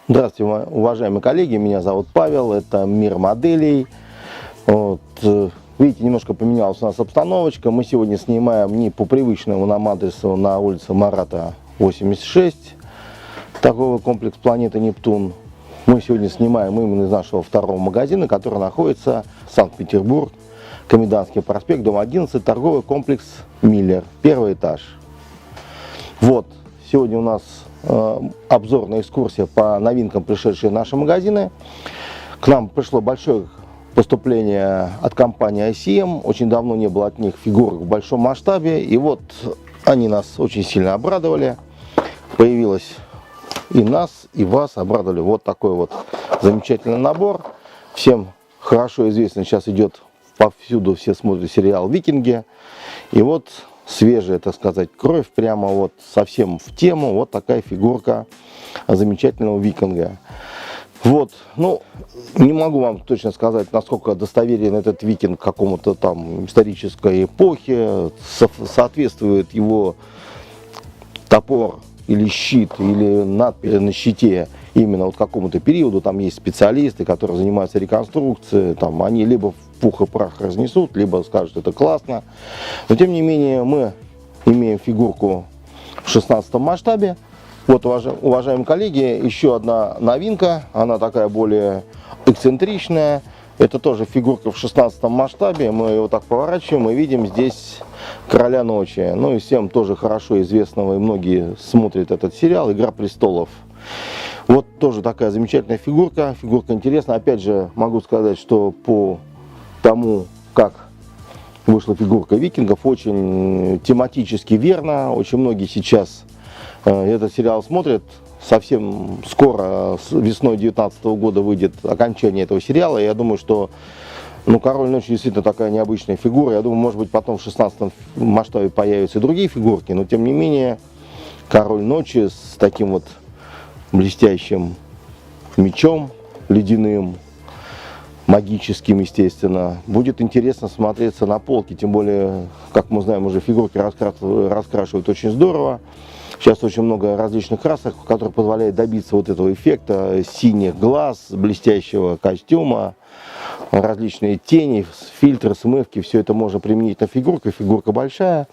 Здравствуйте, уважаемые коллеги, меня зовут Павел, это Мир моделей. Видите, немножко поменялась у нас обстановочка. Мы сегодня снимаем не по привычному нам адресу на улице Марата 86, торговый комплекс «Планета Нептун». Мы сегодня снимаем именно из нашего второго магазина, который находится в Санкт-Петербург, Комендантский проспект, дом 11, торговый комплекс «Миллер», первый этаж. Сегодня у нас обзорная экскурсия по новинкам, пришедшие в наши магазины. К нам пришло большое поступление от компании ICM. Очень давно не было от них фигурок в большом масштабе. И вот они нас очень сильно обрадовали. Появилось и нас, и вас обрадовали. Вот такой вот замечательный набор. Всем хорошо известно, сейчас идет повсюду, все смотрят сериал «Викинги». И вот свежая, так сказать, кровь, прямо вот совсем в тему, вот такая фигурка замечательного викинга. Не могу вам точно сказать, насколько достоверен этот викинг какому-то там исторической эпохе, соответствует его топор или щит, или надпись на щите именно вот какому-то периоду. Там есть специалисты, которые занимаются реконструкцией, там они либо в пух и прах разнесут, либо скажут, это классно. Но тем не менее мы имеем фигурку в 16 масштабе. Вот, уважаемые коллеги, еще одна новинка, она такая более эксцентричная. Это тоже фигурка в 16 масштабе. Мы ее вот так поворачиваем и видим здесь Короля Ночи. Ну и всем тоже хорошо известного, и многие смотрят этот сериал «Игра престолов». Вот тоже такая замечательная фигурка. Фигурка интересная. Опять же, могу сказать, что по тому, как вышла фигурка викингов, очень тематически верно. Очень многие сейчас этот сериал смотрят. Совсем скоро, весной 2019 года, выйдет окончание этого сериала. Я думаю, что Король Ночи действительно такая необычная фигура. Я думаю, может быть, потом в 16 масштабе появятся и другие фигурки. Но тем не менее, Король Ночи с таким вот блестящим мечом ледяным, магическим, естественно, будет интересно смотреться на полке. Тем более, как мы знаем, уже фигурки раскрашивают очень здорово. Сейчас очень много различных красок, которые позволяют добиться вот этого эффекта синих глаз, блестящего костюма, различные тени, фильтры, смывки. Все это можно применить на фигурку. Фигурка большая.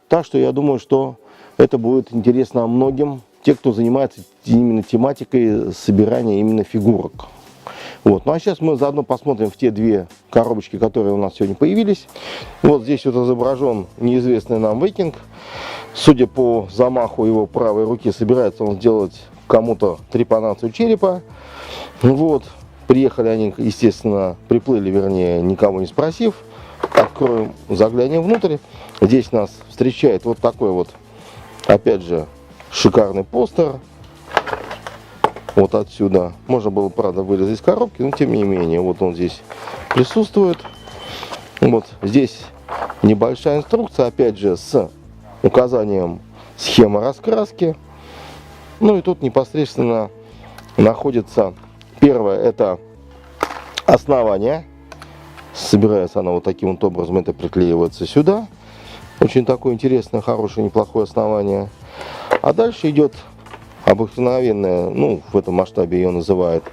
Так что я думаю, что это будет интересно многим, те, кто занимается именно тематикой собирания именно фигурок. Ну а сейчас мы заодно посмотрим в те две коробочки, которые у нас сегодня появились. Здесь вот изображен неизвестный нам викинг. Судя по замаху его правой руки, собирается он сделать кому-то трепанацию черепа. Приехали они, естественно, приплыли, вернее, никого не спросив. Откроем, заглянем внутрь. Здесь нас встречает вот такой вот, опять же, шикарный постер. Вот отсюда. Можно было, правда, вырезать из коробки, но тем не менее, вот он здесь присутствует. Здесь небольшая инструкция, опять же, с указанием схемы раскраски. И тут непосредственно находится первое, это основание. Собирается она вот таким вот образом, это приклеивается сюда. Очень такое интересное, хорошее, неплохое основание. А дальше идет обыкновенная, в этом масштабе ее называют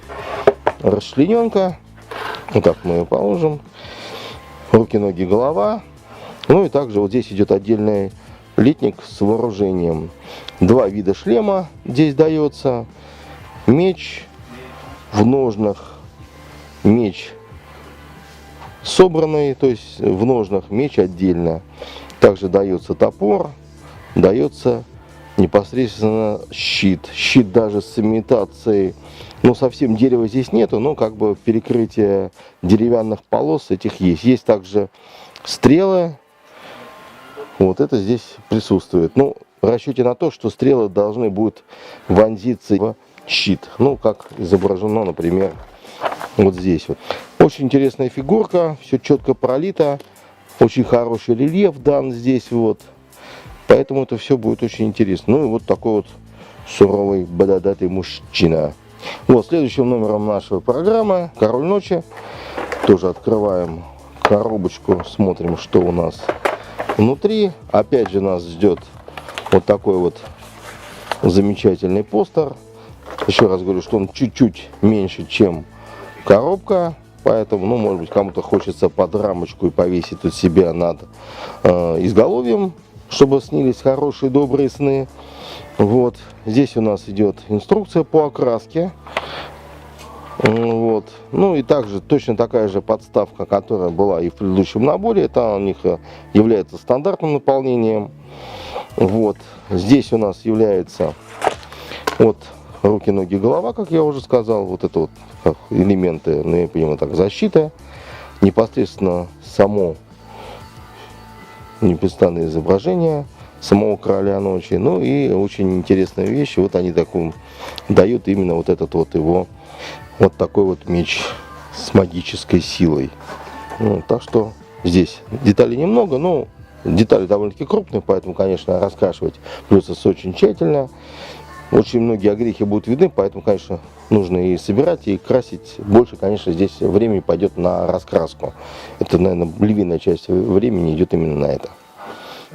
расчлененка. Вот так мы ее положим. Руки, ноги, голова. И также вот здесь идет отдельный литник с вооружением. Два вида шлема здесь дается. Меч в ножнах, меч собранный, то есть в ножнах меч отдельно. Также дается топор, дается непосредственно щит. Щит даже с имитацией, совсем дерева здесь нету, но как бы перекрытие деревянных полос этих есть. Есть также стрелы. Вот это здесь присутствует. В расчете на то, что стрелы должны будут вонзиться в щит. Как изображено, например, вот здесь вот. Очень интересная фигурка, все четко пролито. Очень хороший рельеф дан здесь вот. Поэтому это все будет очень интересно. И вот такой вот суровый, бододатый мужчина. Следующим номером нашей программы «Король Ночи». Тоже открываем коробочку, смотрим, что у нас внутри. Опять же нас ждет вот такой вот замечательный постер. Еще раз говорю, что он чуть-чуть меньше, чем коробка. Поэтому, ну, может быть, кому-то хочется под рамочку и повесить тут себя над изголовьем, чтобы снились хорошие, добрые сны. Вот. Здесь у нас идет инструкция по окраске. Вот. Ну и также точно такая же подставка, которая была и в предыдущем наборе. Это у них является стандартным наполнением. Вот. Здесь у нас является вот руки, ноги, голова, как я уже сказал. Вот это вот элементы, ну я понимаю, так, защита. Непосредственно само непрестанное изображение самого короля ночи. Ну и очень интересная вещь. Вот они такую дают именно вот этот вот его вот такой вот меч с магической силой. Ну, так что здесь деталей немного, но детали довольно-таки крупные, поэтому, конечно, раскрашивать придется очень тщательно. Очень многие огрехи будут видны, поэтому, конечно, нужно и собирать, и красить. Больше, конечно, здесь времени пойдет на раскраску. Это, наверное, львиная часть времени идет именно на это.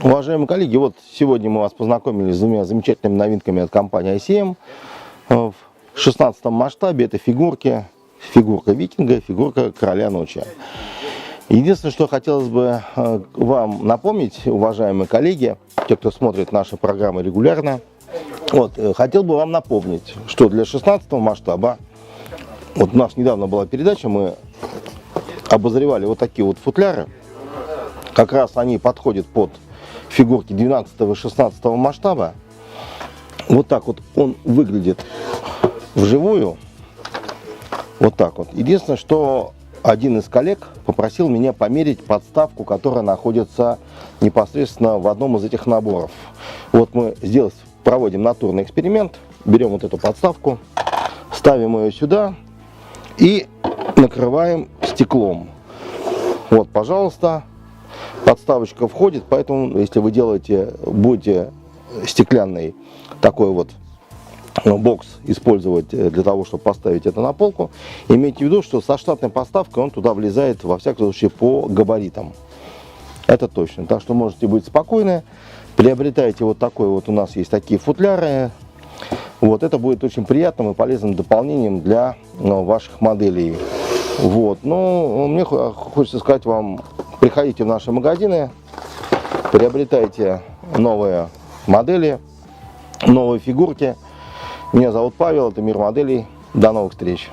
Уважаемые коллеги, вот сегодня мы вас познакомили с двумя замечательными новинками от компании ICM. В 16 масштабе это фигурки, фигурка викинга, фигурка короля ночи. Единственное, что хотелось бы вам напомнить, уважаемые коллеги, те, кто смотрит наши программы регулярно, вот, хотел бы вам напомнить, что для 16 масштаба, вот у нас недавно была передача, мы обозревали вот такие вот футляры, как раз они подходят под фигурки 12 и 16 масштаба. Вот так вот он выглядит вживую. Вот так вот. Единственное, что один из коллег попросил меня померить подставку, которая находится непосредственно в одном из этих наборов. Вот мы здесь проводим натурный эксперимент. Берем вот эту подставку, ставим ее сюда и накрываем стеклом. Вот, пожалуйста, подставочка входит, поэтому если вы будете стеклянный такой вот бокс использовать для того, чтобы поставить это на полку, имейте в виду, что со штатной подставкой он туда влезает, во всяком случае, по габаритам. Это точно. Так что можете быть спокойны. Приобретайте вот такой вот, у нас есть такие футляры. Вот, это будет очень приятным и полезным дополнением для ваших моделей. Вот. Ну, мне хочется сказать вам, приходите в наши магазины, приобретайте новые модели, новые фигурки. Меня зовут Павел, это Мир моделей. До новых встреч!